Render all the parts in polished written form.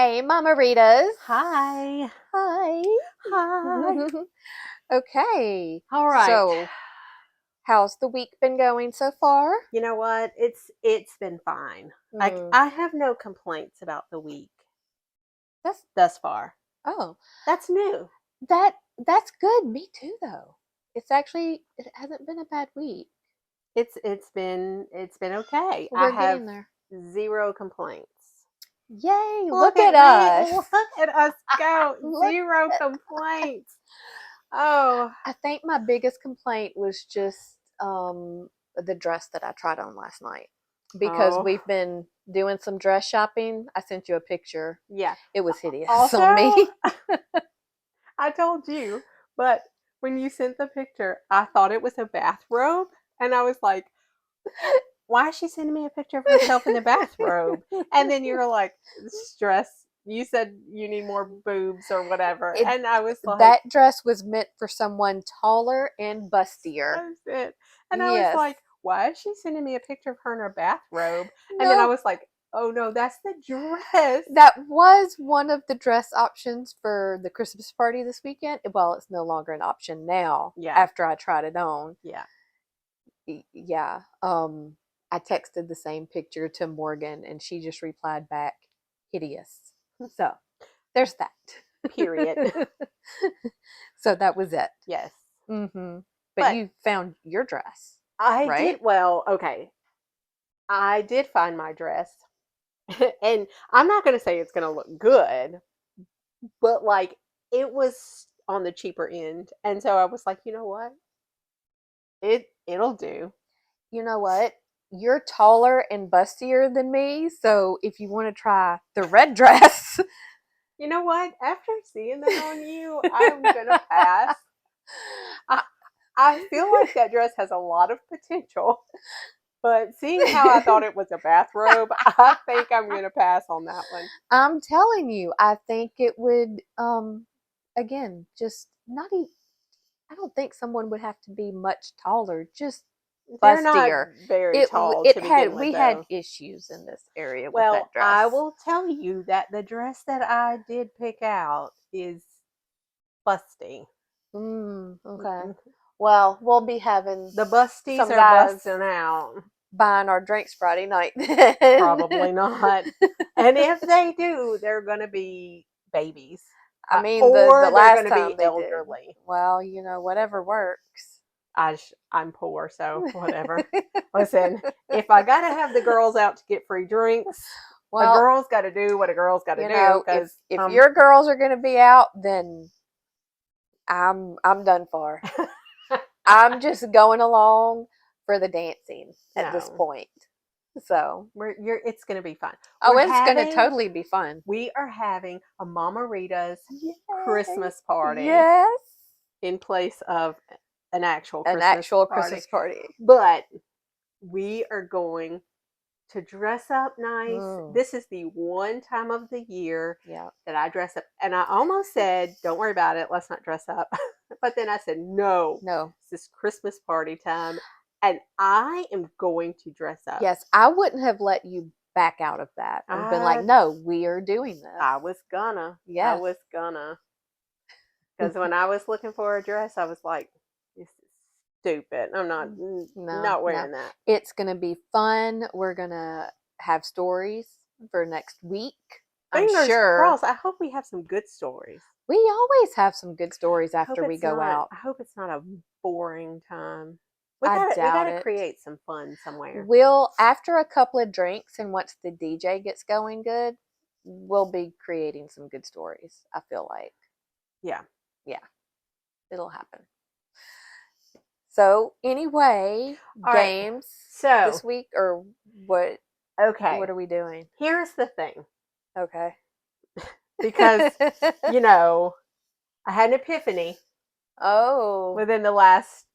Hey, margaritas. Hi. Hi. Hi. Okay. All right. So, how's the week been going so far? You know what? It's been fine. Like Hmm. I have no complaints about the week That's thus far. oh, That's new. that's good. Me too, though. It hasn't been a bad week. It's been okay. I We're have getting there. zero complaints. Yay! Look Look at at me. us. Look at us go. Look. Zero complaints. Oh, I think my biggest complaint was just the dress that I tried on last night because oh, we've been doing some dress shopping. I sent you a picture. yeah. It was hideous on Also, me. I told you, but when you sent the picture, I thought it was a bathrobe, and I was like, why is she sending me a picture of herself in the bathrobe? And then you're like, stress. You said you need more boobs or whatever. it And I was like, that dress was meant for someone taller and bustier. that's it. And I was Yes. like, why is she sending me a picture of her in her bathrobe? And then I No, was like, oh no, that's the dress. that was one of the dress options for the Christmas party this weekend. Well, it's no longer an option now Yeah, after I tried it on. yeah. Yeah. I texted the same picture to Morgan and she just replied back, hideous. So there's Period. that. So that was it. Yes. But But you found your dress, I right? did, well, okay. I did find my dress. And I'm not going to say it's going to look good, but like it was on the cheaper end. And so I was like, you know what? It'll do. You know what? You're taller and bustier than me, so if you want to try the red dress, You know what? After seeing that on you, I'm gonna pass. I, I feel like that dress has a lot of potential, but seeing how I thought it was a bathrobe, I think I'm gonna pass on that one. I'm telling you, I think it would again, just not even I don't think someone would have to be much taller, just They're not bustier. very It tall it to had begin with, we had though. issues in this area with that Well, I dress. will tell you that the dress that I did pick out is busty. Okay. Well, we'll be having The busties some are guys busting out. buying our drinks Friday night then. Probably not. And if they do, they're going to be babies. I mean, the Or they're last going to time be they did. elderly. Well, whatever works. I'm poor, so whatever. Listen, if I got to have the girls out to get free drinks, a Well, girl's got to do what a girl's got to do if because your girls are going to be out, then I'm done for. I'm just going along for the dancing at this no, point. So, it's going to be fun. oh, it's going to totally be fun. We are having a Mama Yay. Christmas party Yes. in place of an actual An Christmas actual party. Christmas party. But we are going to dress up nice. Mm, This is the one time of the year yeah. that I dress up. And I almost said, don't worry about it, let's not dress up. But then I said, no, No. this is Christmas party time. And I am going to dress up. Yes, I wouldn't have let you back out of that. I've been like, I, no, we are doing this. I was gonna. I Yes. was gonna. Because when I was looking for a dress, I was like, this is stupid. I'm No, not no. wearing that. It's going to be fun. We're going to have stories for next week. I'm Fingers sure. crossed. I hope we have some good stories. We always have some good stories after we go out. I hope it's not a boring time. I We doubt gotta it. create some fun somewhere. We'll, after a couple of drinks and once the DJ gets going good, we'll be creating some good stories, I feel like. Yeah. Yeah, it'll happen. So, anyway, All right. games So, this week or what okay. what are we doing? Here's the thing. Okay. Because, you know, I had an epiphany Oh. within the last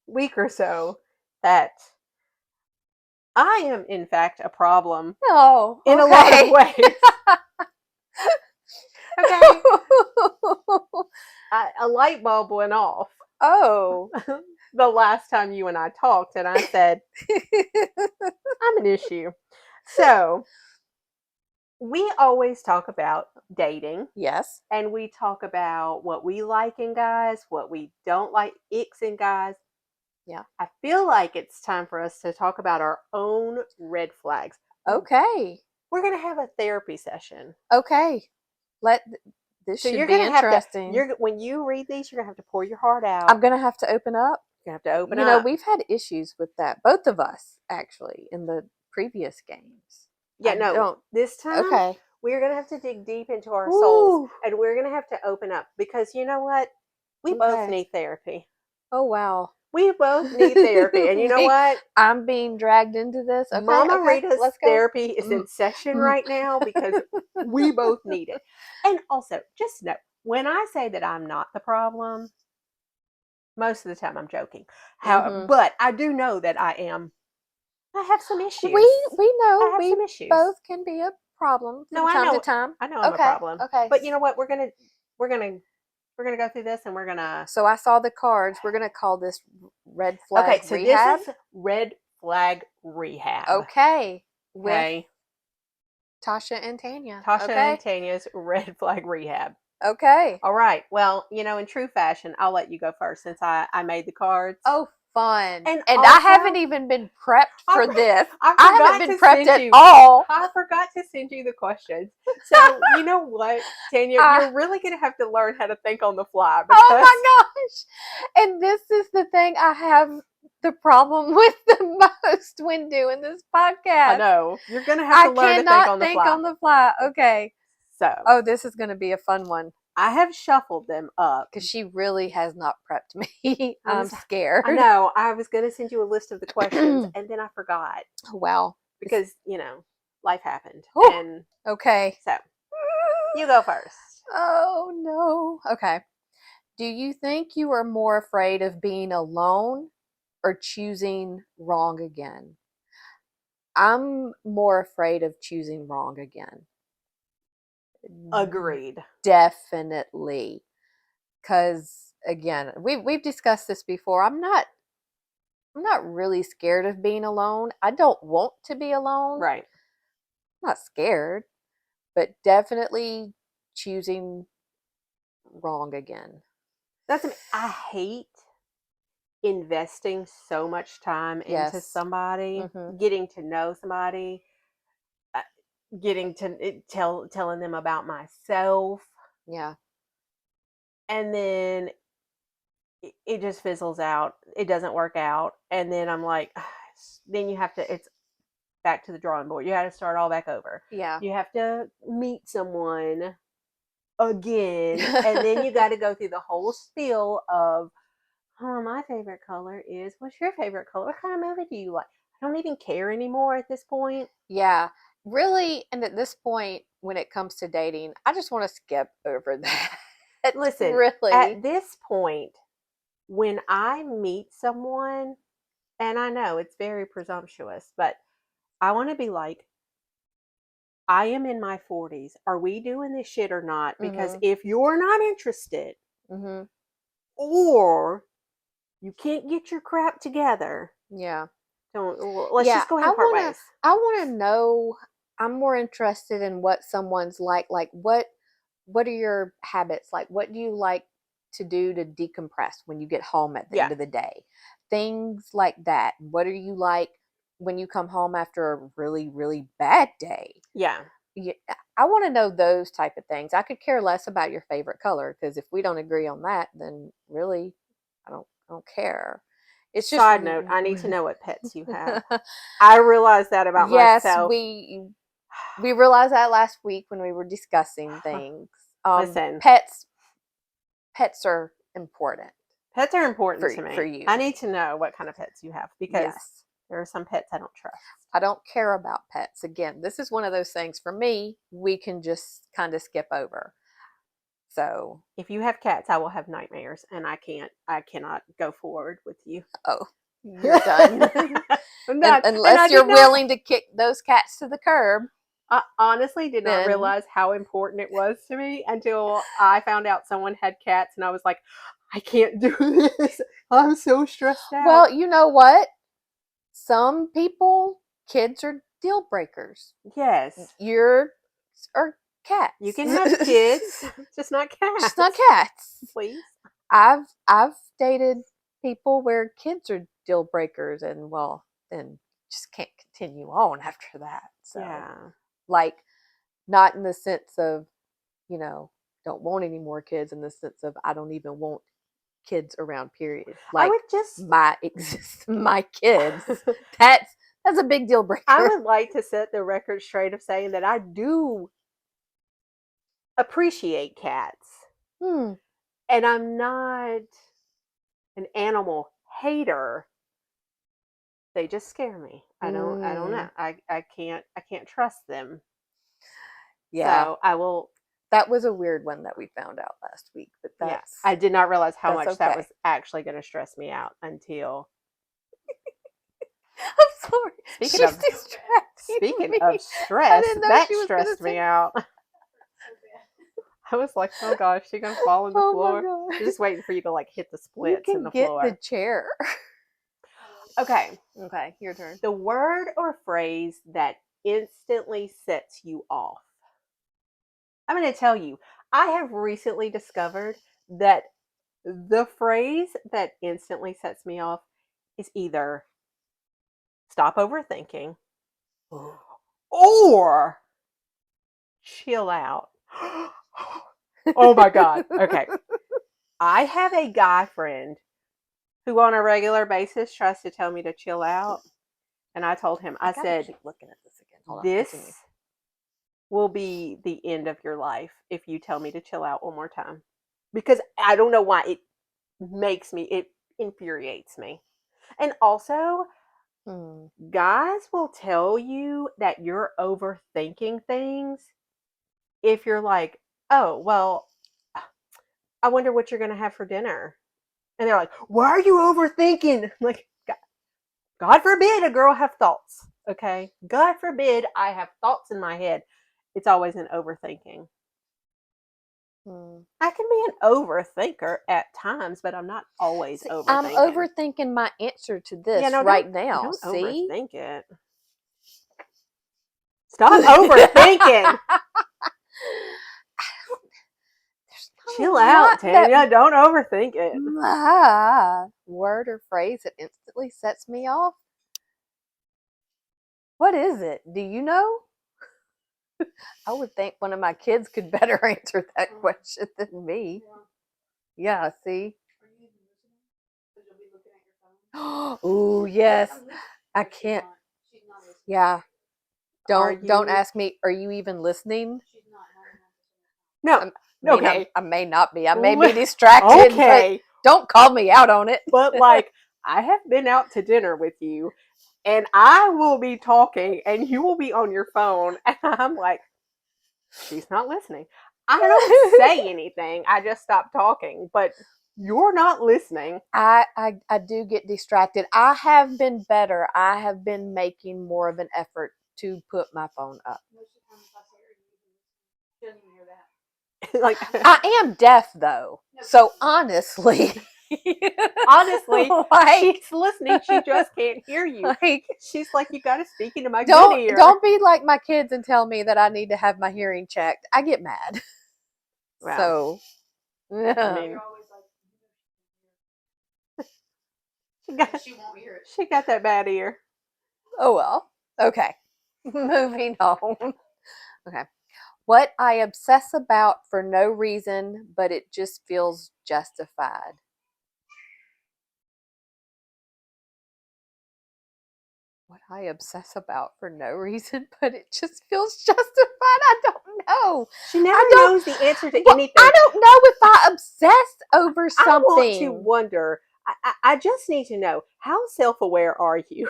week or so that I am, in fact, a problem Oh, in a lot of okay. ways. Okay. A light bulb went off Oh. the last time you and I talked, and I said, I'm an issue. So we always talk about dating, Yes. and we talk about what we like in guys, what we don't like, icks in guys. Yeah. I feel like it's time for us to talk about our own red flags. Okay. We're going to have a therapy session. Okay. This So should you're be going to have to, interesting. when you read these, you're going to have to pour your heart out. I'm gonna have to open up. You're going to have to open You know, up. we've had issues with that, both of us, actually, in the previous games. Yeah, I no, don't. this time Okay. we're going to have to dig deep into our souls, Ooh. and we're going to have to open up, because you know what? We both Okay. need therapy. Oh wow. We both need therapy. And you know what? I'm being dragged into this. Okay. Mama Okay. Rita's Let's go. therapy is in session right now because we both need it. And also, just know, when I say that I'm not the problem, most of the time I'm joking. But I do know that I have some issues. We know I have we some issues. both can be a problem from No, I time know. to time. I know I'm a problem. Okay. But you know what? We're gonna go through this, and we're gonna. So I saw the cards. We're gonna call this red flag Okay, so rehab. this is red flag rehab. Okay. With Okay. Tasha and Tanya. Tasha Okay. and Tanya's red flag rehab. Okay. All right. Well, in true fashion, I'll let you go first since I made the cards. Oh, fun. And also, I haven't even been prepped for this. I haven't been prepped at all. I forgot to send you the questions. So, you know what, Tanya? You're really going to have to learn how to think on the fly. Because, oh my gosh. And this is the thing I have the problem with the most when doing this podcast. I know. You're going to have to learn to think on the fly. I cannot think on the fly. Okay. So. Oh, this is going to be a fun one. I have shuffled them up. Because she really has not prepped me. I'm scared. I know. I was going to send you a list of the questions, and then I forgot. Wow. Because, life happened. Ooh, and okay. So, you go first. Oh, no. Okay. Do you think you are more afraid of being alone or choosing wrong again? I'm more afraid of choosing wrong again. Agreed. Definitely. Because again, we've discussed this before. I'm not really scared of being alone. I don't want to be alone. Right. I'm not scared, but definitely choosing wrong again. I hate investing so much time into somebody, getting to know somebody, getting to telling them about myself. Yeah. And then it just fizzles out. It doesn't work out. And then I'm like, then you have to, it's back to the drawing board. You have to start all back over. Yeah. You have to meet someone again. And then you got to go through the whole spiel of, my favorite color is, what's your favorite color? What kind of movie do you like? I don't even care anymore at this point. Yeah. Really, and at this point, when it comes to dating, I just want to skip over that. Listen, really. At this point, when I meet someone, and I know it's very presumptuous, but I want to be like, I am in my 40s. Are we doing this shit or not? Because if you're not interested, or you can't get your crap together, let's just go ahead and part ways. I want to know. I'm more interested in what someone's like. Like, what are your habits? Like, what do you like to do to decompress when you get home at the end of the day? Things like that. What are you like when you come home after a really, really bad day? Yeah. I want to know those type of things. I could care less about your favorite color, because if we don't agree on that, then really, I don't care. It's just Side note, I need to know what pets you have. I realized that about myself. Yes, we realized that last week when we were discussing things. Listen, pets are important. Pets are important to me. For you. I need to know what kind of pets you have, because there are some pets I don't trust. I don't care about pets. Again, this is one of those things for me we can just kind of skip over. So if you have cats, I will have nightmares, and I cannot go forward with you. Oh, you're done. I'm done. Unless you're willing to kick those cats to the curb. I honestly did not realize how important it was to me until I found out someone had cats, and I was like, I can't do this. I'm so stressed out. Well, you know what? Some people, kids are deal breakers. Yes. You're or cats. You can have kids, just not cats. Just not cats. Please. I've dated people where kids are deal breakers, and well, then just can't continue on after that. So, Yeah. like, not in the sense of, you know, don't want any more kids, in the sense of I don't even want kids around, period. I Like, would just my kids. That's a big deal breaker. I would like to set the record straight of saying that I do appreciate cats. And I'm not an animal hater. They just scare me. I don't know. I can't trust them. Yeah. So I will. That was a weird one that we found out last week, but that's I did not realize how much that okay. was actually going to stress me out until. I'm sorry. She's distracting Speaking me. of stress, that stressed me say... out. I was like, oh gosh, she's gonna fall on the floor. I'm just waiting for you to like hit the splits in the floor. You can get the chair. Okay, your turn. The word or phrase that instantly sets you off. I'm going to tell you, I have recently discovered that the phrase that instantly sets me off is either stop overthinking or chill out. Oh my God. Okay. I have a guy friend who on a regular basis tries to tell me to chill out. And I told him, I said, keep looking at this again. Hold on, this will be the end of your life if you tell me to chill out one more time. Because I don't know why it infuriates me. And also, guys will tell you that you're overthinking things if you're like, oh, well, I wonder what you're going to have for dinner. And they're like, why are you overthinking? I'm like, God forbid a girl have thoughts, okay? God forbid I have thoughts in my head. It's always an overthinking. I can be an overthinker at times, but I'm not always overthinking. I'm overthinking my answer to this right now. Don't overthink it. Stop overthinking. Chill out, Tanya. Don't overthink it. Word or phrase that instantly sets me off? What is it? Do you know? I would think one of my kids could better answer that question than me. Yeah, see? Oh, yes. I can't. Yeah. Don't ask me, are you even listening? No. Okay. I may not be. I may be distracted. Okay. But don't call me out on it. But like, I have been out to dinner with you, and I will be talking, and you will be on your phone, and I'm like, she's not listening. I don't say anything. I just stop talking, but you're not listening. I do get distracted. I have been better. I have been making more of an effort to put my phone up. Like, I am deaf though, so honestly, she's listening. She just can't hear you. She's like, you got to speak into my good ear. Don't be like my kids and tell me that I need to have my hearing checked. I get mad. Wow. So, I mean, she won't hear it. She got that bad ear. Oh well. Okay. Moving on. Okay. What I obsess about for no reason, but it just feels justified. What I obsess about for no reason, but it just feels justified. I don't know. She never knows the answer to anything. I don't know if I obsess over something. I want to wonder. I just need to know, how self-aware are you?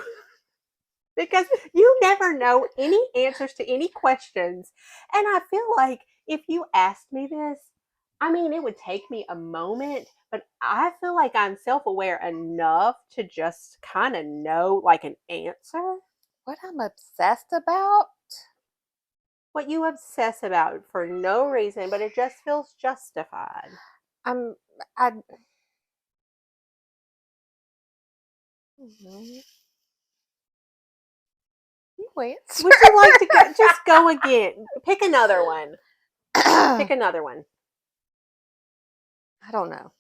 Because you never know any answers to any questions. And I feel like if you asked me this, I mean, it would take me a moment, but I feel like I'm self-aware enough to just kind of know like an answer. What I'm obsessed about? What you obsess about for no reason, but it just feels justified. go answer. Would you like to go? Just go again. Pick another one. Pick another one. I don't know.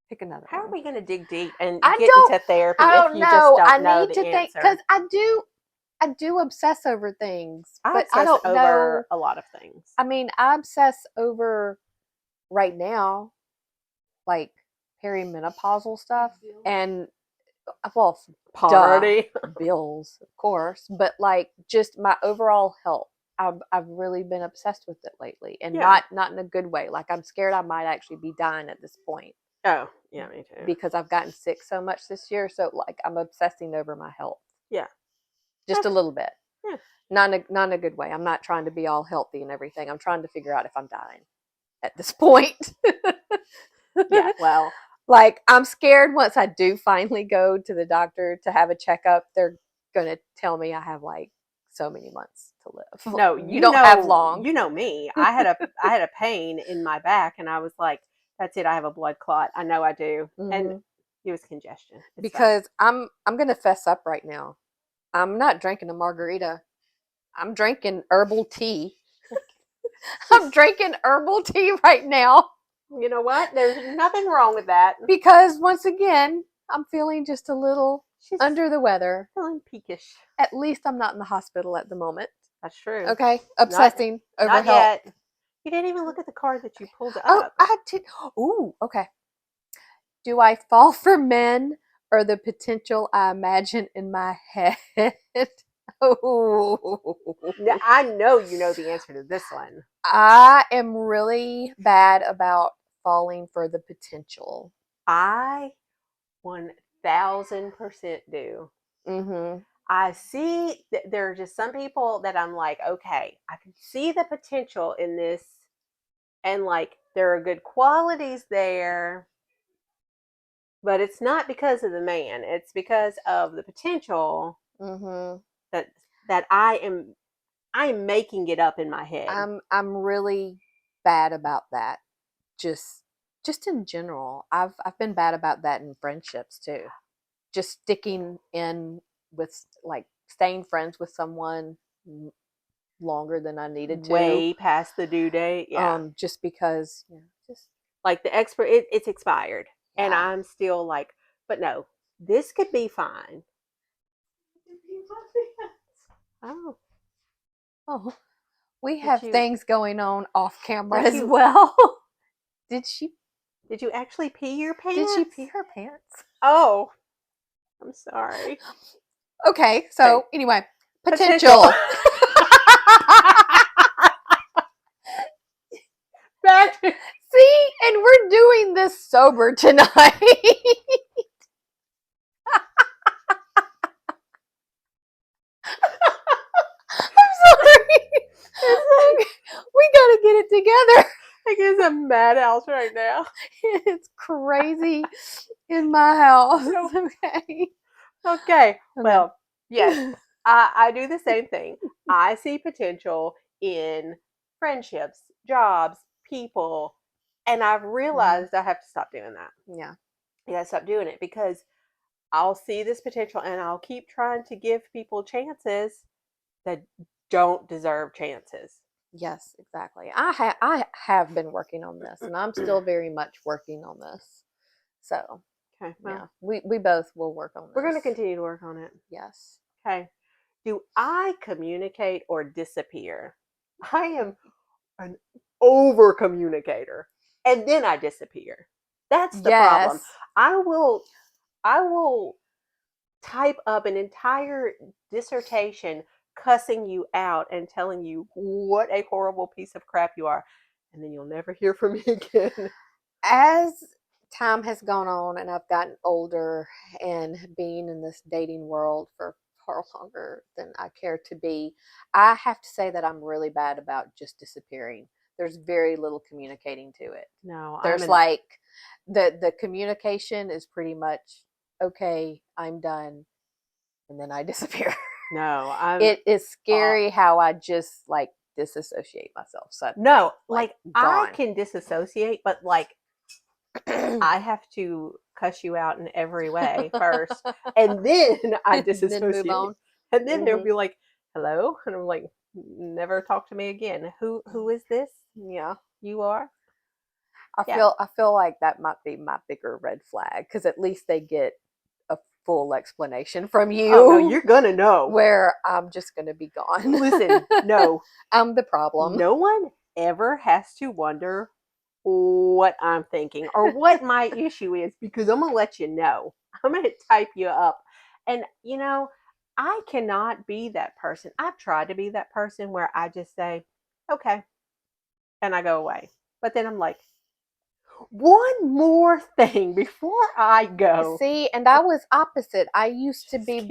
Pick another How one. are we going to dig deep and I get don't. into therapy I if don't you just know. I don't know need the to think because answer? I do. I do obsess over things, I but I obsess don't know. over a lot of things. I mean, I obsess over right now, like perimenopausal stuff, and well, Poverty. bills, of course, but like just my overall health. I've really been obsessed with it lately, and Yeah. not in a good way. Like I'm scared I might actually be dying at this point Oh, yeah, me too. because I've gotten sick so much this year. So like I'm obsessing over my health. Yeah. Just a little bit. Yeah. Not in a good way. I'm not trying to be all healthy and everything. I'm trying to figure out if I'm dying at this point. Yeah. Well, like I'm scared once I do finally go to the doctor to have a checkup, they're gonna tell me I have like so many months to live. no, You don't have long. you know me. I had a pain in my back, and I was like, "That's it. I have a blood clot. I know I do." And it was congestion. It's because I'm gonna fess up right now. I'm not drinking a margarita. I'm drinking herbal tea. I'm drinking herbal tea right now. You know what? There's nothing wrong with that. Because once again, I'm feeling just a little She's under the weather. feeling peakish. At least I'm not in the hospital at the moment. That's true. Okay, obsessing over not health. yet. You didn't even look at the card that you pulled up. Oh, I did. Ooh, okay. Do I fall for men or the potential I imagine in my head? Oh, Now, I know you know the answer to this one. I am really bad about falling for the potential. I 1000% do. Mm-hmm. I see that there are just some people that I'm like, okay, I can see the potential in this, and like there are good qualities there, but it's not because of the man. It's because of the potential that that I am making it up in my head. I'm really bad about that. Just in general. I've been bad about that in friendships too. Just sticking in with like staying friends with someone longer than I needed to. Way past the due date. Yeah. Just because just like the expert it's expired. Yeah. And I'm still like, but no, this could be fine. Oh. Oh. We have things going on off camera as you, well. Did you actually pee your pants? Did she pee her pants? Oh, I'm sorry. Okay, so anyway, potential. Back. See, and we're doing this sober tonight. I'm sorry. Okay. We gotta get it together. I guess I'm madhouse right now. It's crazy in my house. Okay. Okay. Well, yes, I do the same thing. I see potential in friendships, jobs, people, and I've realized I have to stop doing that. Yeah. I gotta stop doing it because I'll see this potential and I'll keep trying to give people chances that don't deserve chances. Yes, exactly. I have been working on this, and I'm still very much working on this. So, okay, well, yeah, we both will work on this. We're going to continue to work on it. Yes. Okay. Do I communicate or disappear? I am an over communicator, and then I disappear. That's the problem. I will type up an entire dissertation cussing you out and telling you what a horrible piece of crap you are, and then you'll never hear from me again. As time has gone on and I've gotten older and being in this dating world for far longer than I care to be, I have to say that I'm really bad about just disappearing. There's very little communicating to it. No, there's like the communication is pretty much okay, I'm done, and then I disappear. No, it is scary how I just like disassociate myself suddenly. No, like I can disassociate, but like I have to cuss you out in every way first, and then I disassociate, and then they'll be like, hello? And I'm like, never talk to me again. Who is this? Yeah. You are? I Yeah. feel like that might be my bigger red flag because at least they get a full explanation from you. Oh no, you're gonna know. Where I'm just gonna be gone. Listen, no. I'm the problem. No one ever has to wonder what I'm thinking or what my issue is because I'm gonna let you know. I'm gonna type you up. And I cannot be that person. I've tried to be that person where I just say, okay, and I go away. But then I'm like, one more thing before I go. See, and I was opposite. I used to be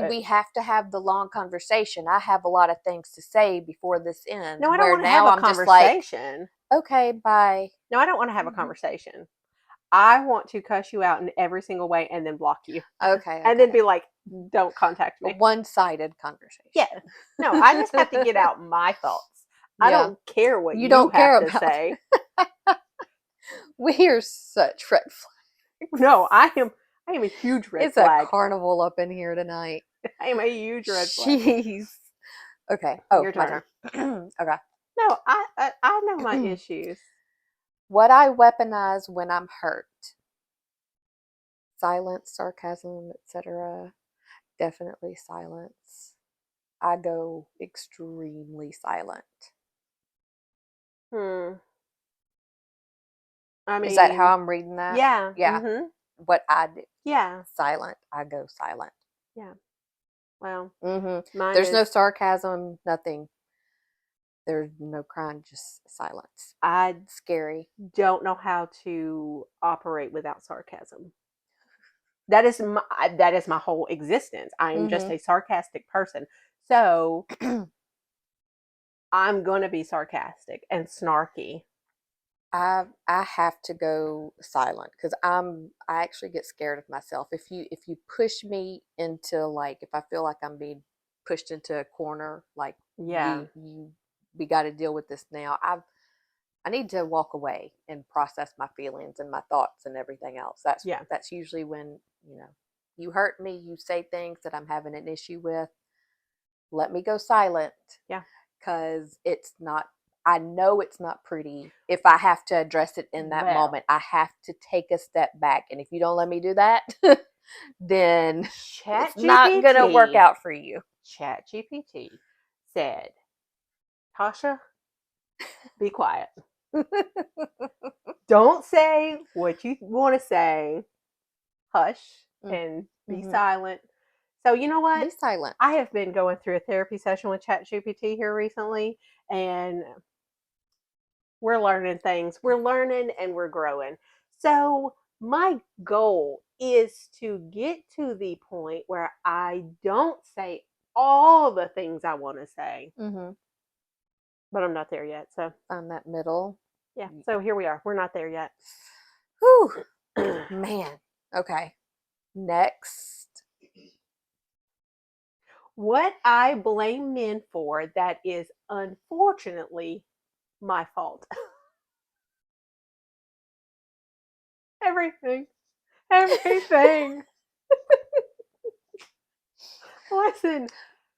We have to have the long conversation. I have a lot of things to say before this ends. No, I don't where want to now have a I'm conversation. Just like, okay, bye. No, I don't want to have a conversation. I want to cuss you out in every single way and then block you. Okay. And then be like, don't contact me. A one-sided conversation. Yeah. No, I just have to get out my thoughts. I don't care what you don't care have to say. We are such red flags. No, I am a huge red flag. It's a carnival up in here tonight. I am a huge red flag. Jeez. Okay. Oh, your turn. Okay. No, I know my issues. What I weaponize when I'm hurt. Silence, sarcasm, etc. Definitely silence. I go extremely silent. I mean, is that how I'm reading that? Yeah. Yeah. Mm-hmm. What I do. Yeah. Silent. I go silent. Yeah. Well, there's no sarcasm, nothing. There's no crying, just silence. Scary. Don't know how to operate without sarcasm. That is my whole existence. I am just a sarcastic person. So I'm going to be sarcastic and snarky. I have to go silent because I actually get scared of myself. If you push me into, like, if I feel like I'm being pushed into a corner, like, we got to deal with this now. I need to walk away and process my feelings and my thoughts and everything else. That's usually when, you hurt me, you say things that I'm having an issue with. Let me go silent. Yeah. Because I know it's not pretty. If I have to address it in that moment, I have to take a step back. And if you don't let me do that, then it's not going to work out for you. ChatGPT said, Tasha, be quiet. Don't say what you want to say. Hush and be silent. So you know what? Be silent. I have been going through a therapy session with ChatGPT here recently, and we're learning things. We're learning and we're growing. So my goal is to get to the point where I don't say all the things I want to say. But I'm not there yet. So I'm that middle. Yeah. So here we are. We're not there yet. Whew. Man. Okay. Next. What I blame men for that is unfortunately my fault. Everything. Listen.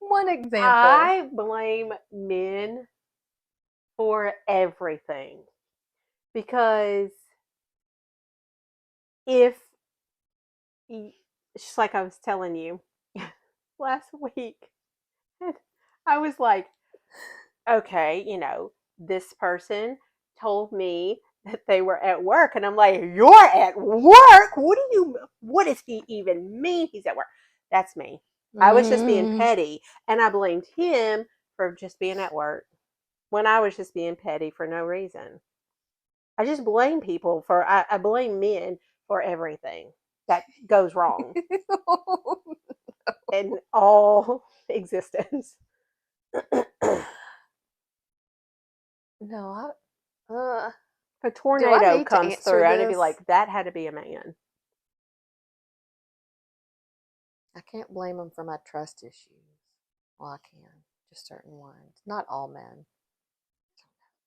One example. I blame men for everything. Because just like I was telling you last week, I was like, okay, this person told me that they were at work, and I'm like, you're at work? What does he even mean he's at work? That's me. I was just being petty, and I blamed him for just being at work when I was just being petty for no reason. I just blame people I blame men for everything that goes wrong in all existence. No, a tornado comes through, and I'd be like, that had to be a man. I can't blame them for my trust issues. Well, I can. Just certain ones. Not all men.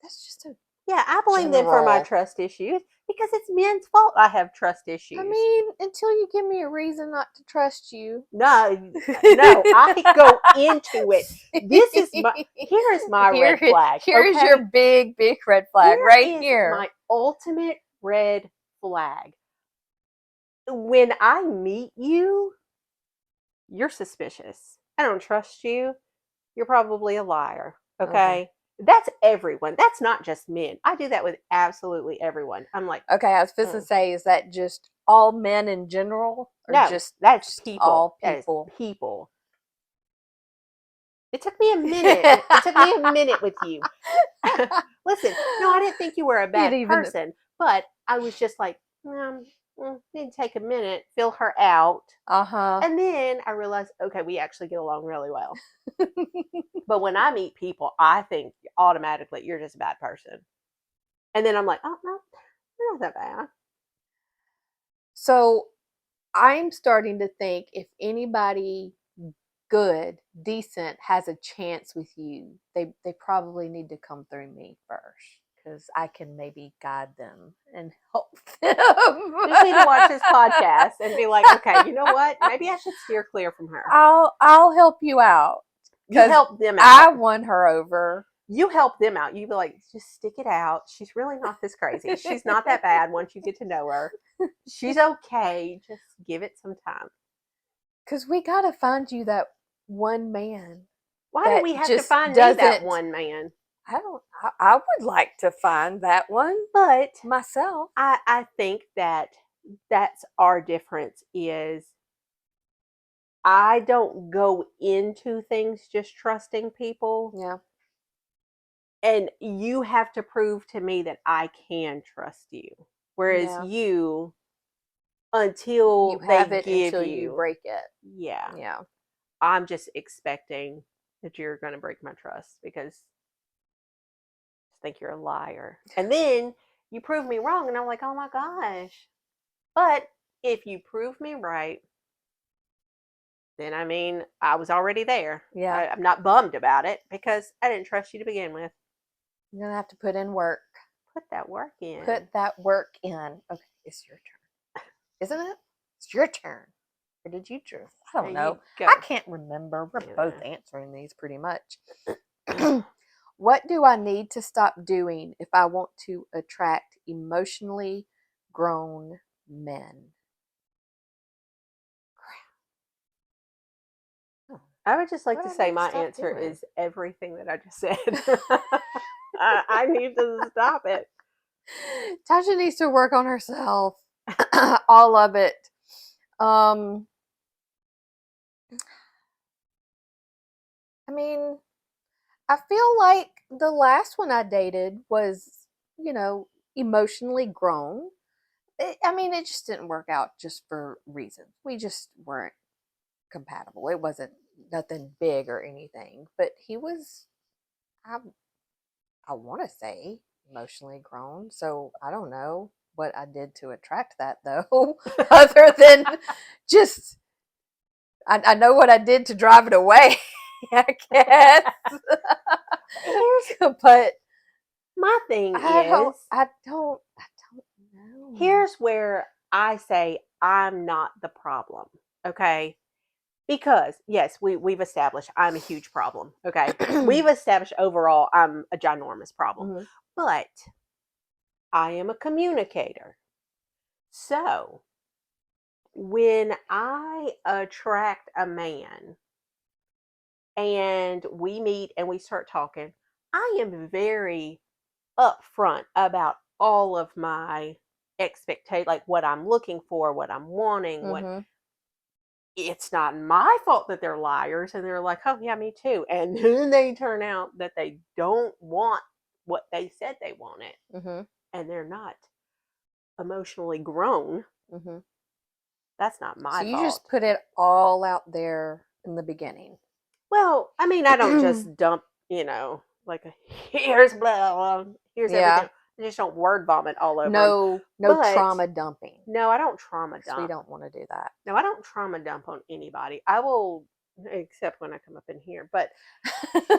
That's just I blame them for my trust issues Because it's men's fault I have trust issues. I mean, until you give me a reason not to trust you. No, I go into it. Here is my red flag. Here's okay? your big red flag right here. My ultimate red flag. When I meet you, you're suspicious. I don't trust you. You're probably a liar. Okay? That's everyone. That's not just men. I do that with absolutely everyone. I'm like, okay, I was supposed to say, is that just all men in general? Or no, that's just people. all people. That is people. It took me a minute. It took me a minute with you. Listen, no, I didn't think you were a bad person, but I was just like, need to take a minute, fill her out. And then I realized, okay, we actually get along really well. But when I meet people, I think automatically you're just a bad person. And then I'm like, oh, no, you're not that bad. So I'm starting to think if anybody good, decent, has a chance with you, they probably need to come through me first, because I can maybe guide them and help them. You just need to watch this podcast and be like, okay, you know what? Maybe I should steer clear from her. I'll help you out. You help them out. I won her over. You help them out. You be like, just stick it out. She's really not this crazy. She's not that bad once you get to know her. She's okay. Just give it some time. Because we got to find you that one man. Why do we have to find me that one man? I would like to find that one, but myself. I think that's our difference is I don't go into things just trusting people. Yeah. And you have to prove to me that I can trust you. Whereas you, until you have they it give until you break it. Yeah. Yeah. I'm just expecting that you're going to break my trust because I think you're a liar. And then you prove me wrong and I'm like, oh my gosh. But if you prove me right, then I mean, I was already there. Yeah. I'm not bummed about it because I didn't trust you to begin with. You're going to have to put in work. Put that work in. Put that work in. Okay, it's your turn. Isn't it? It's your turn. Or did you choose? I don't know. I can't remember. We're both answering these pretty much. What do I need to stop doing if I want to attract emotionally grown men? I would just like to say my answer is everything that I just said. I need to stop it. Tasha needs to work on herself. All of it. I mean, I feel like the last one I dated was, emotionally grown. It just didn't work out just for reasons. We just weren't compatible. It wasn't nothing big or anything, but he was, I want to say, emotionally grown. So I don't know what I did to attract that, though, other than just, I know what I did to drive it away, I guess. But my thing I don't know. Here's where I say I'm not the problem, okay? Because, yes, we've established I'm a huge problem, okay? We've established overall I'm a ginormous problem. Mm-hmm. But I am a communicator. So, when I attract a man and we meet and we start talking, I am very upfront about all of my expectations, like what I'm looking for, what I'm wanting, mm-hmm. It's not my fault that they're liars and they're like, oh yeah, me too. And then they turn out that they don't want what they said they wanted. Mm-hmm. And they're not emotionally grown. Mm-hmm. That's not my fault. So you just put it all out there in the beginning. Well, I mean, I don't just dump, like here's blah, blah, here's everything. I just don't word vomit all over. No trauma dumping. No, I don't trauma dump. We don't want to do that. No, I don't trauma dump on anybody. I will, except when I come up in here, but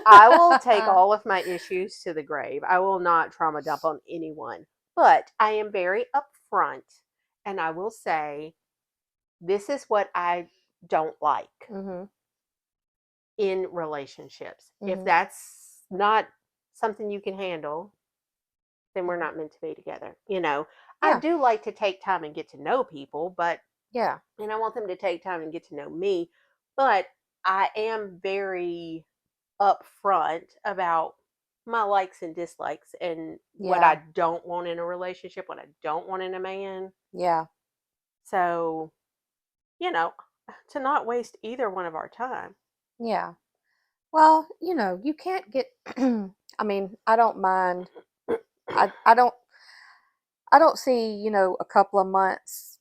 I will take all of my issues to the grave. I will not trauma dump on anyone. But I am very upfront, and I will say, this is what I don't like Mm-hmm. in relationships. If Mm-hmm. that's not something you can handle, then we're Mm-hmm. not meant to be together. I Yeah. do like to take time and get to know people, but Yeah. and I want them to take time and get to know me, but I am very upfront about my likes and dislikes and what Yeah. I don't want in a relationship, what I don't want in a man. Yeah. So, you know, to not waste either one of our time. Yeah. Well, you can't get I mean, I don't mind. I don't see, a couple of months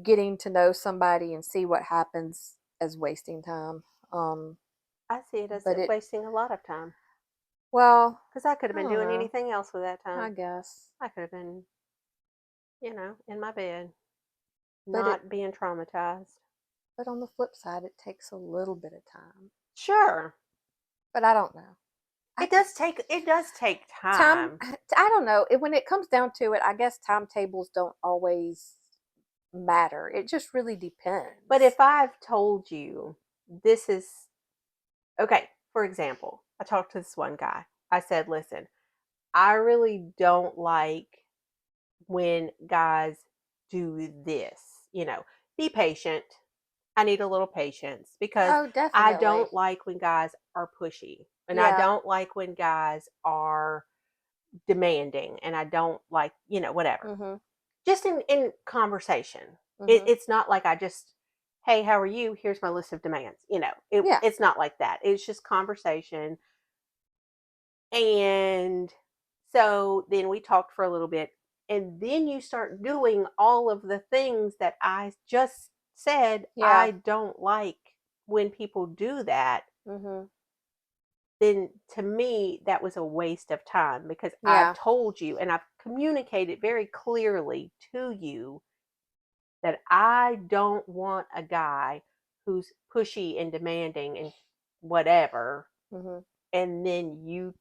getting to know somebody and see what happens as wasting time. Um, I see it as but it wasting a lot of time well, because I could have I been don't doing know. anything else with that I time. guess. I could have been, in my bed, But it not being traumatized. but on the flip side, it takes a little bit of time. Sure, But I don't know. I it does take time time. I don't know. When it comes down to it, I guess timetables don't always matter. It just really But depends. if I've told you this is okay, for example, I talked to this one guy. I said, listen, I really don't like when guys do this. Be patient. I need a little patience because Oh, I definitely. don't like when guys are pushy. And I Yeah. don't like when guys are demanding. And I don't like, whatever. Mhm. Just in conversation. Mhm. It's not like I just, hey, how are you? Here's my list of demands. Yeah. It's not like that. It's just conversation. And so then we talked for a little bit. And then you start doing all of the things that I just said Yeah. I don't like when people do that. Mhm. Then to me, that was a waste of time because I've Yeah. told you and I've communicated very clearly to you that I don't want a guy who's pushy and demanding and whatever. Mhm. And then you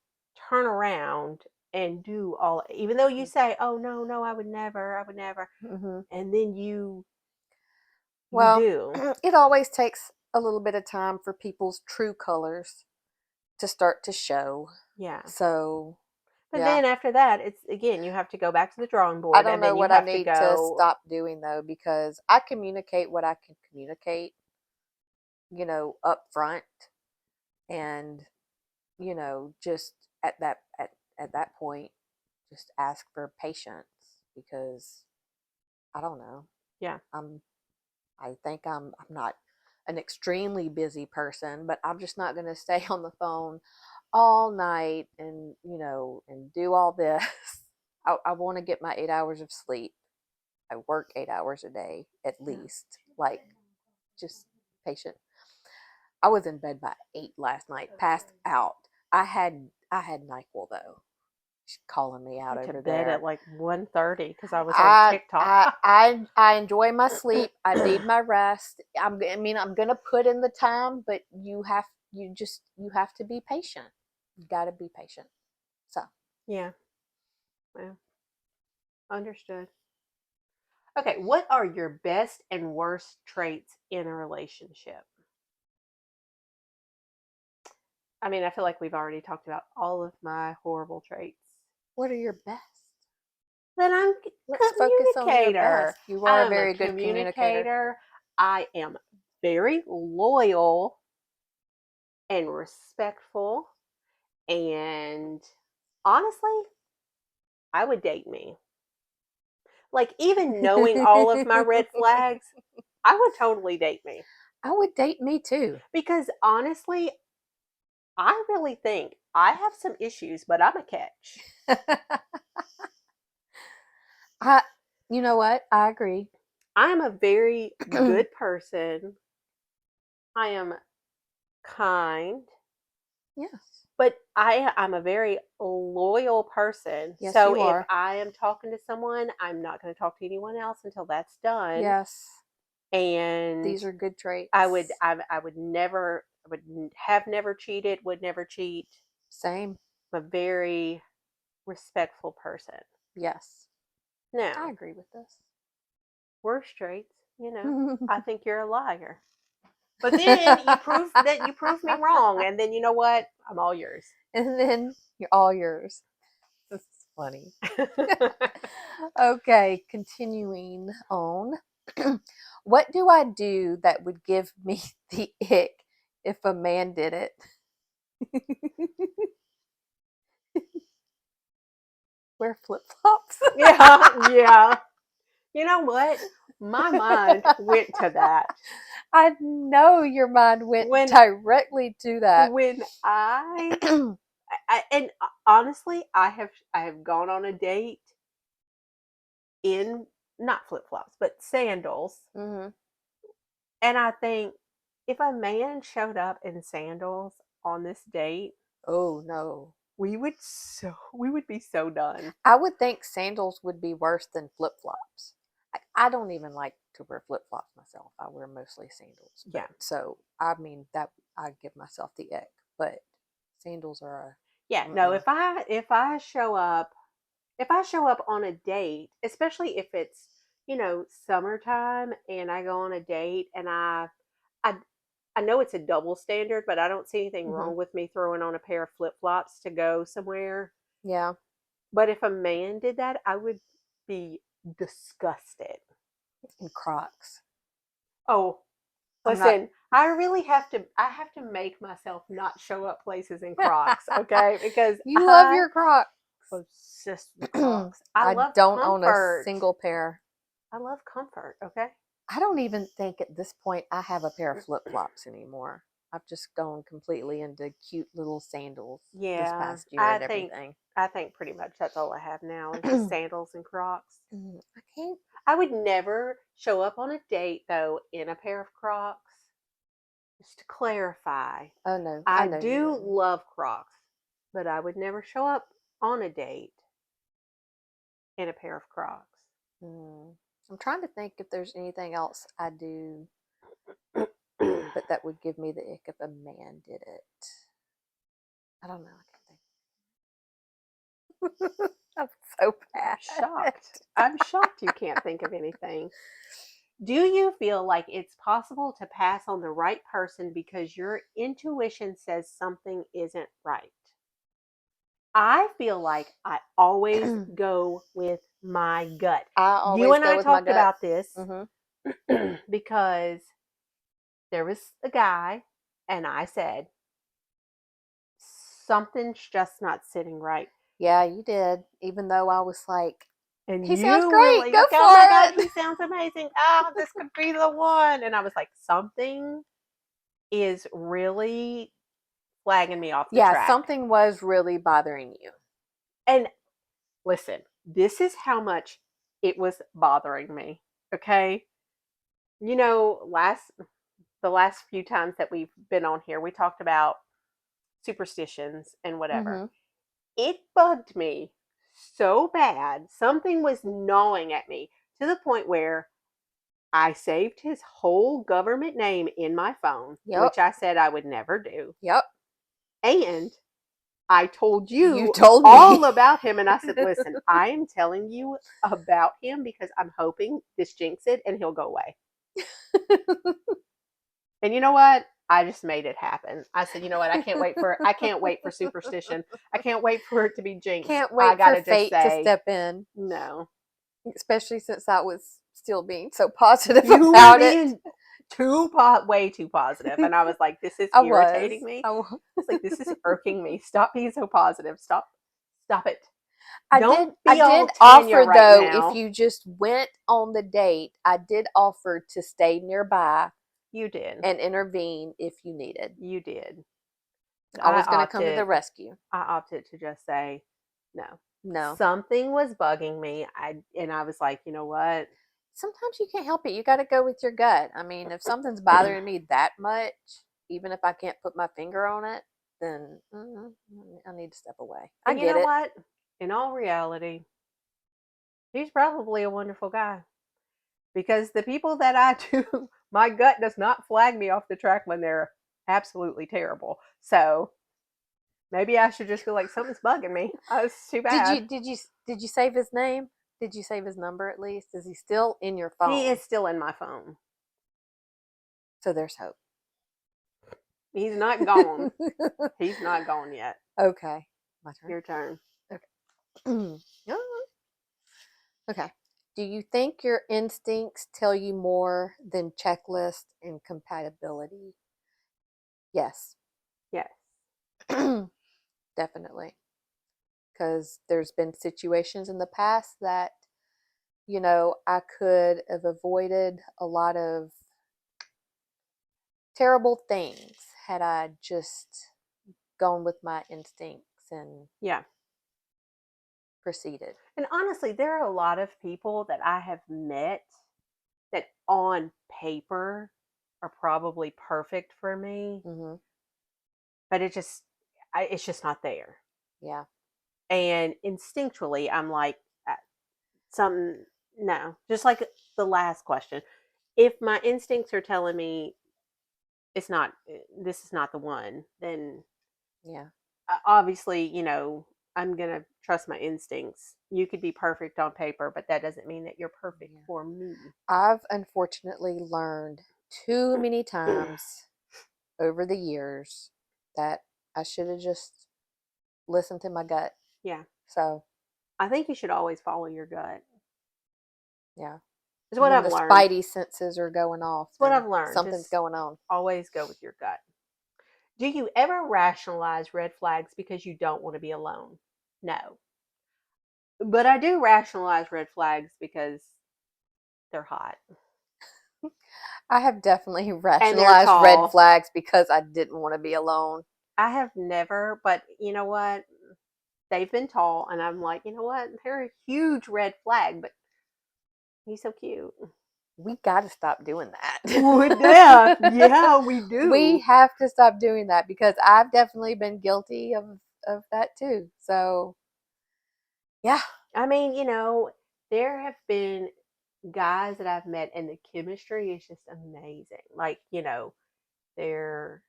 turn around and do all, even though you say, oh, no, no, I would never. Mhm. And then you Well, do. it always takes a little bit of time for people's true colors to start to show. Yeah. So, But yeah. then after that, it's again, you have to go back to the drawing I board don't and know then you what I have to need to go, stop doing though because I communicate what I can communicate, up front and, just at that point just ask for patience because I don't know. yeah, I'm I think I'm not an extremely busy person, but I'm just not going to stay on the phone all night and and do all this. I want to get my 8 hours of sleep. I work 8 hours a day at yeah. least. Like just patient. I was in bed by 8 last night, passed out. I had Nyquil though. She's calling me out Went to over bed at there. like 1:30 because I was on I TikTok. I I enjoy my sleep. I need my rest. I'm gonna put in the time, but you have to be patient. You got to be patient. So yeah, well, understood. Okay, what are your best and worst traits in a relationship? I mean, I feel like we've already talked about all of my horrible traits. what are your best? That I'm Let's focus on your communicator. best. You are a I'm a very good communicator. communicator. I am very loyal and respectful. And honestly, I would date me. Like, even knowing all of my red flags, I would totally date me. I would date me too. Because honestly, I really think I have some issues, but I'm a catch. I, you know what? I agree. I'm a very good person. I am kind, Yes. but I'm a very loyal person. Yes, So you if are. I am talking to someone, I'm not going to talk to anyone else until that's done. Yes. And These are good I would traits. I would never I would have never cheated, would never cheat. Same. I'm a very respectful person. Yes. Now, I agree with this. we're straights, I think you're a liar. But then you prove me wrong, and then you know what? I'm all yours. And then you're all yours. This is funny. Okay, continuing on. What do I do that would give me the ick if a man did it? Wear flip flops. Yeah. You know what? My mind went to that. I know your mind went directly to that. When and honestly, I have gone on a date in not flip flops, but sandals, Mm-hmm. and I think if a man showed up in sandals on this date, Oh no. we would be so done. I would think sandals would be worse than flip flops. I don't even like to wear flip flops myself. I wear mostly sandals. Yeah. So I mean that I give myself the ick, but sandals are Yeah. No. If I show up on a date, especially if it's summertime and I go on a date and I I know it's a double standard, but I don't see anything wrong with me throwing on a pair of flip flops to go somewhere. Yeah. But if a man did that, I would be disgusted. And Crocs. Oh, listen, I really have to. I have to make myself not show up places in Crocs, okay? Because you love your Crocs. Obsessed with Crocs. I love don't comfort. own a single pair. I love comfort. Okay. I don't even think at this point I have a pair of flip flops anymore. I've just gone completely into cute little sandals this past year and everything. I think pretty much that's all I have now is just sandals and Crocs. I can't. I would never show up on a date though in a pair of Crocs. Just to clarify. Oh no, I know do love Crocs, but I would never show up on a date in a pair of Crocs. I'm trying to think if there's anything else I do, but that would give me the ick if a man did it. I don't know. I can't think. I'm so bad. I'm shocked you can't think of anything. Do you feel like it's possible to pass on the right person because your intuition says something isn't right? I feel like I always go with my gut. You and I talked about this because there was a guy and I said, something's just not sitting right. Yeah, you did. Even though I was like, and he sounds great. Were like, go for oh my it. God, he sounds amazing. Oh, this could be the one. And I was like, something is really flagging me off the track. Yeah, something was really bothering you. And listen, this is how much it was bothering me. Okay. You know, the last few times that we've been on here, we talked about superstitions and whatever. It bugged me so bad. Something was gnawing at me to the point where I saved his whole government name in my phone, which I said I would never do. Yep. And I told you told all me about him. And I said, listen, I am telling you about him because I'm hoping this jinx it and he'll go away. And you know what? I just made it happen. I said, you know what? I can't wait for superstition. I can't wait for it to be jinxed. Can't wait for fate to step in. No. Especially since I was still being so positive about it. Way too positive. And I was like, this is irritating me. I was like, this is irking me. Stop being so positive. Stop it. I did offer though, if you just went on the date, I did offer to stay nearby. You did. And intervene if you needed. You did. I was going to come to the rescue. I opted to just say no. No. Something was bugging me. I was like, you know what? Sometimes you can't help it. You got to go with your gut. I mean, if something's bothering me that much, even if I can't put my finger on it, then I need to step away. And you know what? In all reality, he's probably a wonderful guy. Because the people that I do, my gut does not flag me off the track when they're absolutely terrible. So maybe I should just feel like something's bugging me. Oh, it's too bad. Did you save his name? Did you save his number at least? Is he still in your He phone? is still in my phone. So there's hope. He's not gone. He's not gone yet. Okay. My turn. Your turn. Okay. Okay. Do you think your instincts tell you more than checklist and compatibility? Yes. Yes. Definitely. Because there's been situations in the past that, I could have avoided a lot of terrible things had I just gone with my instincts and Yeah. proceeded. And honestly, there are a lot of people that I have met that on paper are probably perfect for me, Mm-hmm. but it's just not there. Yeah. And instinctually, I'm like, something, no. Just like the last question. If my instincts are telling me this is not the one, then Yeah. obviously, I'm going to trust my instincts. You could be perfect on paper, but that doesn't mean that you're perfect Yeah. for me. I've unfortunately learned too many times over the years that I should have just listened to my gut. Yeah. So, I think you should always follow your gut. yeah. It's what When I've the learned. spidey senses are going off, It's what then I've learned. something's Just going on. always go with your gut. Do you ever rationalize red flags because you don't want to be alone? No. But I do rationalize red flags because they're hot I have definitely and they're rationalized red tall. flags because I didn't want to be alone. I have never, but you know what? They've been tall, and I'm like, you know what? They're a huge red flag, but he's so cute. We got to stop doing Yeah, that. yeah, we We do. have to stop doing that because I've definitely been guilty of that too. So, yeah. I mean, there have been guys that I've met, and the chemistry is just amazing. Like, they're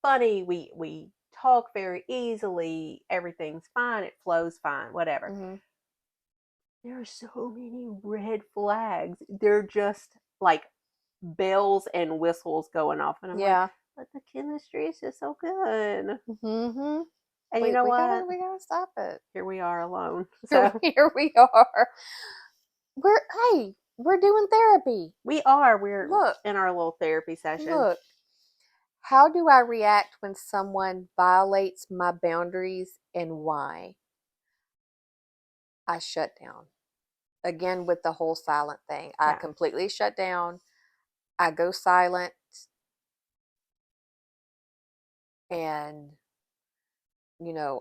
funny. We talk very easily. Everything's fine. It flows fine. Whatever. Mm-hmm. There are so many red flags. They're just like bells and whistles going off, and I'm like, Yeah. but the chemistry is just so good. Mm-hmm. And you We know we what? gotta we gotta stop it. Here we are alone. Here, So here we are. We're doing therapy. we are. We're Look, in our little therapy session. look. How do I react when someone violates my boundaries and why? I shut down. Again, with the whole silent thing, I Yeah. completely shut down. I go silent and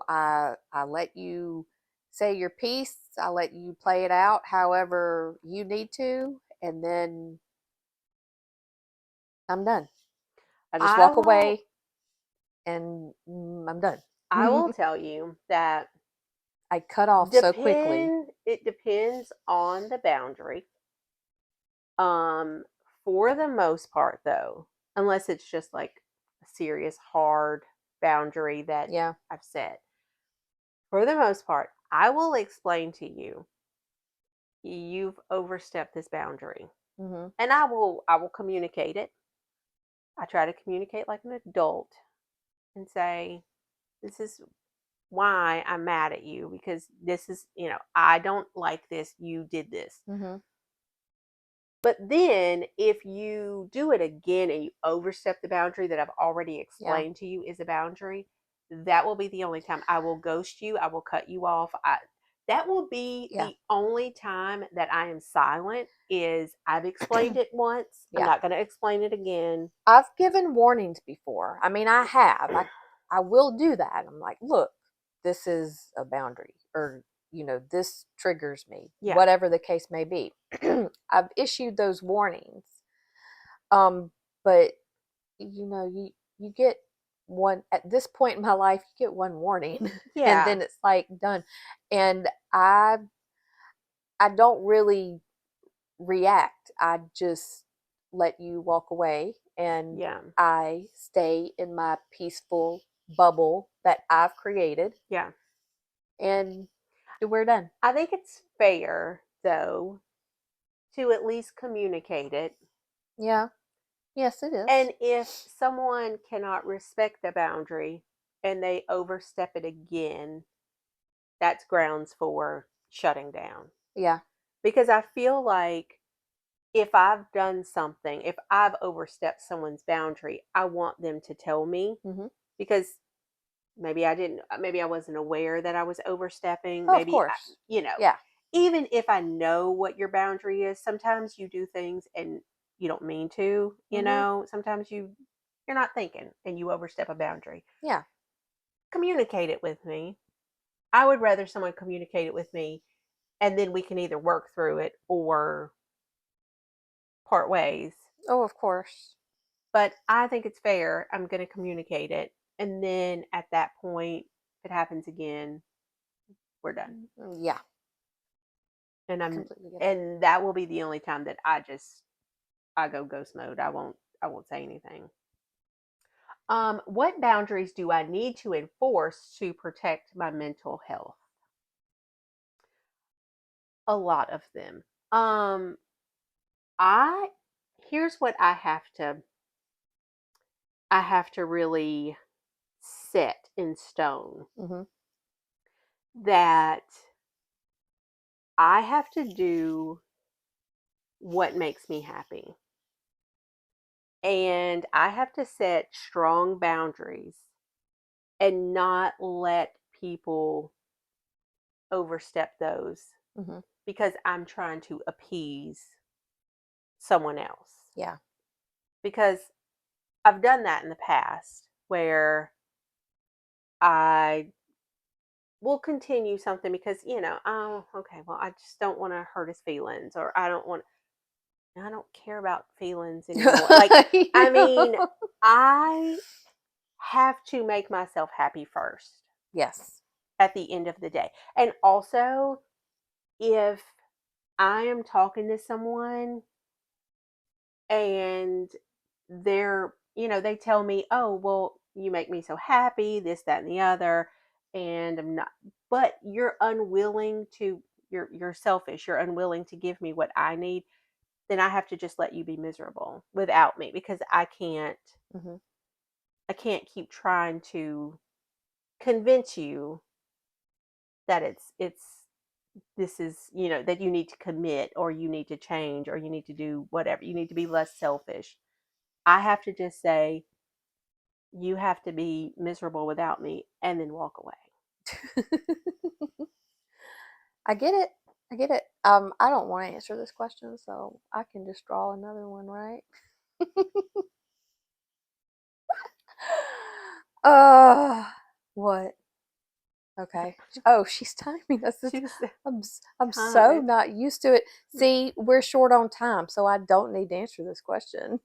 I let you say your piece. I let you play it out however you need to, and then I'm done. I just I walk will away and I'm done. I will tell you that I cut off so quickly. it depends on the boundary. Um for the most part though, unless it's just like a serious hard boundary that Yeah. I've set. For the most part, I will explain to you you've overstepped this boundary. Mm-hmm. And I will communicate it. I try to communicate like an adult and say, this is why I'm mad at you because this is, I don't like this. You did this. Mm-hmm. But then if you do it again and you overstep the boundary that I've already Yeah. explained to you is a boundary, that will be the only time I will ghost you. I will cut you off. That will be Yeah. the only time that I am silent is I've explained it once. I'm Yeah. not going to explain it again. I've given warnings before. I mean, I have. I will do that. I'm like, look, this is a boundary, or this triggers me, Yeah. whatever the case may be. I've issued those warnings. But you get one at this point in my life. You get one warning, and Yeah. then it's like done. And I don't really react. I just let you walk away and Yeah. I stay in my peaceful bubble that I've created. Yeah. And we're done. I think it's fair, though, to at least communicate it. Yeah. Yes, it is. And if someone cannot respect the boundary and they overstep it again, that's grounds for shutting down. Yeah. Because I feel like if I've done something, if I've overstepped someone's boundary, I want them to tell me, Mm-hmm. because maybe maybe I wasn't aware that I was overstepping. Oh, of Maybe, course. you know, Yeah. even if I know what your boundary is, sometimes you do things and you don't mean to, Mm-hmm. sometimes you're not thinking and you overstep a boundary. Yeah. Communicate it with me. I would rather someone communicate it with me, and then we can either work through it or part ways. Oh, of course. But I think it's fair. I'm going to communicate it. And then at that point, if it happens again, we're done. Yeah. And Completely get it. and that will be the only time that I go ghost mode. I won't say anything. What boundaries do I need to enforce to protect my mental health? A lot of them. I Here's what I have to really set in stone, Mm-hmm. that I have to do what makes me happy. And I have to set strong boundaries and not let people overstep those Mm-hmm. because I'm trying to appease someone else. Yeah. Because I've done that in the past where I will continue something because, oh, okay, well, I just don't want to hurt his feelings, or I don't care about feelings anymore. Like, I mean, I have to make myself happy first Yes. at the end of the day. And also, if I am talking to someone and they tell me, oh, well, you make me so happy, this, that, and the other, and I'm not, but you're selfish, you're unwilling to give me what I need, then I have to just let you be miserable without me, because Mm-hmm. I can't keep trying to convince you that it's this is, that you need to commit, or you need to change, or you need to do whatever. You need to be less selfish. I have to just say, you have to be miserable without me, and then walk away. I get it. I get it. I don't want to answer this question, so I can just draw another one, right? uh, what? Okay. Oh, she's timing us. She was I'm so timing. not used to it. See, we're short on time, so I don't need to answer this question.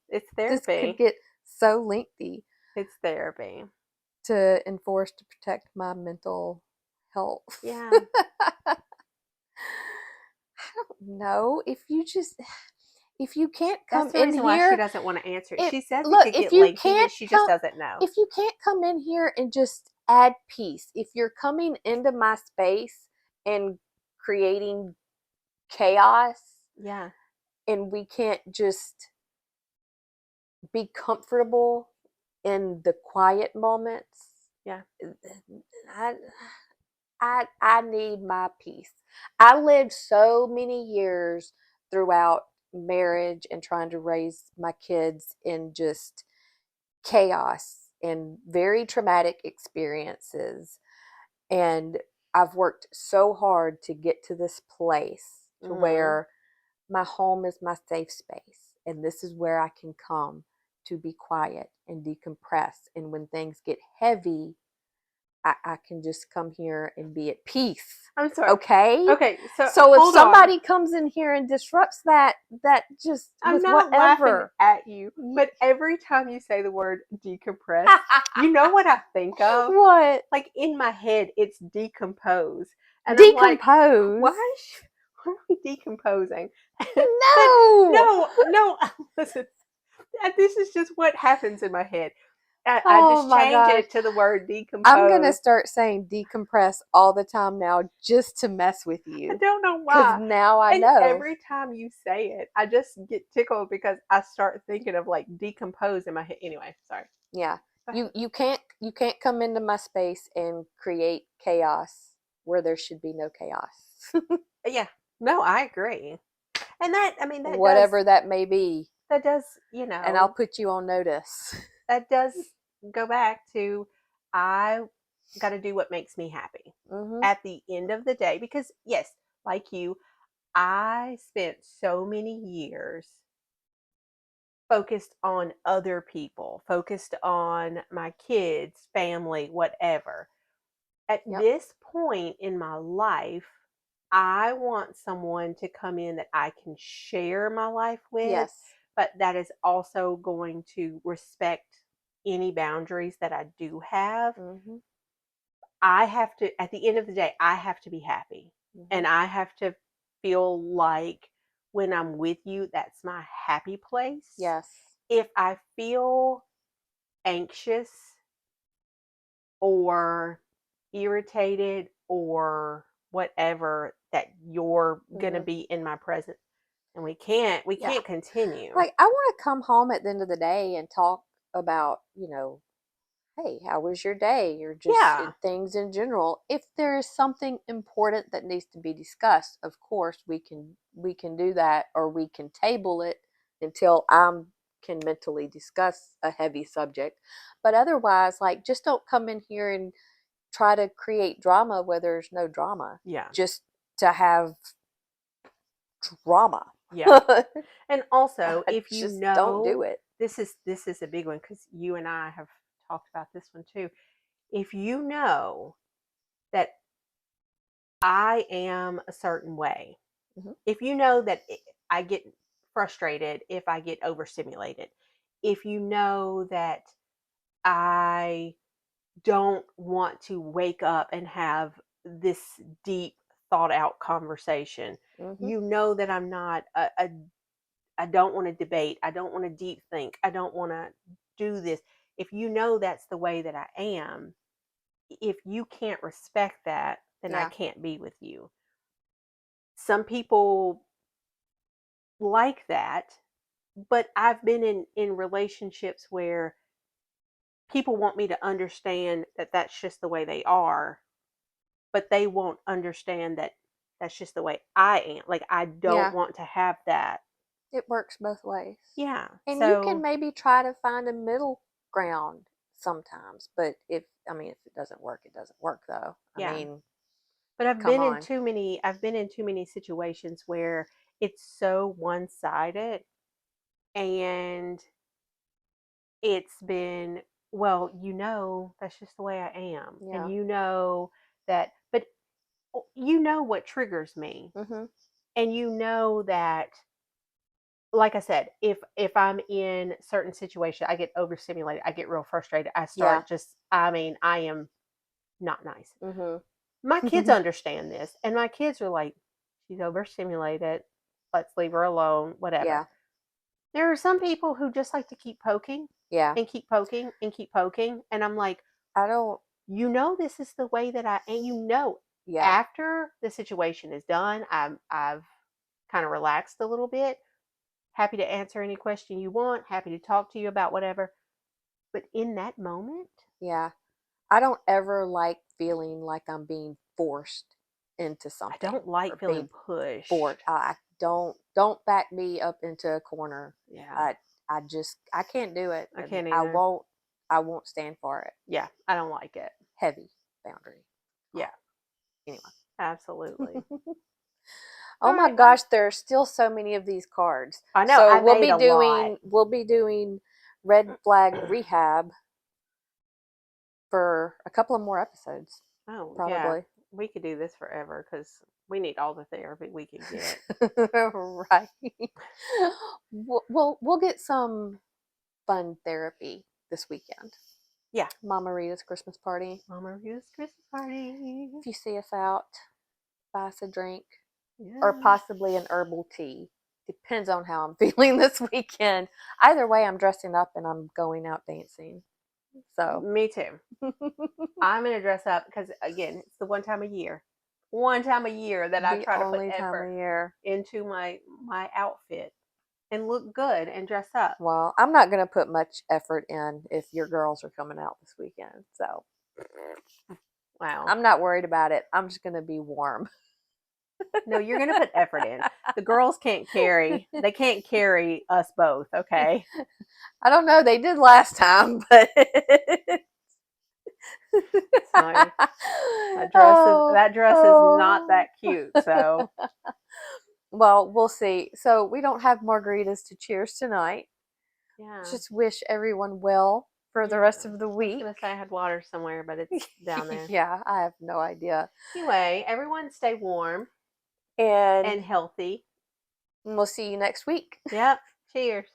It's This could therapy. get so lengthy It's therapy. to enforce to protect my mental health. Yeah. I don't know if you can't That's come the in reason why she here. doesn't want to answer it. It She says it look could get lengthy, but she just doesn't know. if you can't come in here and just add peace, if you're coming into my space and creating chaos, Yeah. and we can't just be comfortable in the quiet moments, Yeah. I I need my peace. I lived so many years throughout marriage and trying to raise my kids in just chaos and very traumatic experiences. And I've worked so hard to get to this place to Mm-hmm. where my home is my safe space. And this is where I can come to be quiet and decompress. And when things get heavy, I can just come here and be at peace. I'm sorry. Okay? Okay, so So if hold on. somebody comes in here and disrupts that just I'm with not laughing whatever. at you, but every time you say the word decompress, you know what I think of? What? Like, in my head, it's decompose. And I'm like, Decompose? why are we decomposing? But No. no, listen, this is just what happens in my head. I Oh just my change gosh. it to the word I'm going to decompose. start saying decompress all the time now just to mess with I you. don't know Because why. now I And know. every time you say it, I just get tickled because I start thinking of like decompose in my head. Anyway, sorry. Yeah. Go ahead. You can't come into my space and create chaos where there should be no chaos. Yeah. No, I agree. And that, I mean, Whatever that may be. that does, And I'll put you on notice. that does go back to I got to do what makes me happy Mhm. at the end of the day. Because, yes, like you, I spent so many years focused on other people, focused on my kids, family, whatever. At Yep. this point in my life, I want someone to come in that I can share my life with, Yes. but that is also going to respect any boundaries that I do have. Mhm. I have to, at the end of the day, I have to be happy. Mhm. And I have to feel like when I'm with you, that's my happy place. Yes. If I feel anxious or irritated or whatever that you're going to Mhm. be in my presence, and we Yeah. can't continue. Like I want to come home at the end of the day and talk about, hey, how was your day? Or just Yeah. things in general. If there is something important that needs to be discussed, of course we can do that, or we can table it until I can mentally discuss a heavy subject. But otherwise, like, just don't come in here and try to create drama where there's no drama. Yeah. Just to have drama. Yeah. And also, I if just don't do it. this is a big one because you and I have talked about this one too. If you know that I am a certain way, Mhm. if you know that I get frustrated if I get overstimulated, if you know that I don't want to wake up and have this deep thought out conversation, Mhm. you know that I'm not I don't want to debate, I don't want to deep think, I don't want to do this. If you know that's the way that I am, if you can't respect that, then I Yeah. can't be with you. Some people like that, but I've been in relationships where people want me to understand that that's just the way they are, but they won't understand that that's just the way I am. Like I don't Yeah. want to have that. It works both ways. Yeah. And you can So maybe try to find a middle ground sometimes, but if it doesn't work, it doesn't work though. I yeah. mean, But come on. I've been in too many situations where it's so one-sided and it's been, well, that's just the way I am. And Yeah. that but you know what triggers me. Mhm. And you know that, like I said, if I'm in certain situation, I get overstimulated, I get real frustrated, I Yeah. start just, I mean, I am not nice. Mhm. My kids understand this, and my kids are like, she's overstimulated, let's leave her alone, whatever. Yeah. There are some people who just like to keep poking Yeah. and keep poking and keep poking, and I'm like, I don't. this is the way that I, and Yeah. after the situation is done, I've kind of relaxed a little bit. Happy to answer any question you want, happy to talk to you about whatever. But in that moment, Yeah. I don't ever like feeling like I'm being forced into I something, don't like or feeling being pushed. forced. I don't back me up into a corner. Yeah, I can't do it, I and can't I either. won't stand for it. Yeah, I don't like it. Heavy boundary. Yeah, Anyway. absolutely. Oh All my right. gosh, there are still so many of these cards. I know So I we'll made be a lot. doing we'll be doing red flag rehab for a couple of more episodes, Oh, yeah. probably. We could do this forever because we need all the therapy we can get. Right. We'll get some fun therapy this weekend. Yeah. Mama Rita's Christmas party. Mama Ruth's Christmas party. If you see us out, buy us a drink, or Yeah. possibly an herbal tea. Depends on how I'm feeling this weekend. Either way, I'm dressing up and I'm going out dancing. So me too. I'm gonna dress up because again, it's the one time a year that I the try to put only time of effort year. into my outfit and look good and dress up. Well, I'm not going to put much effort in if your girls are coming out this weekend. So Wow. I'm not worried about it. I'm just going to be warm. No, you're gonna put effort in. The girls can't carry. They can't carry us both. Okay. I don't know. They did last time, but So oh, that dress is not oh. that cute. So Well, we'll see. So we don't have margaritas to cheers tonight. yeah. Just wish everyone well for the Yeah. rest of the I was week. gonna say I had water somewhere, but it's down there. Yeah, I have no idea. Anyway, everyone stay warm And and healthy. we'll see you next week. Yep. Cheers.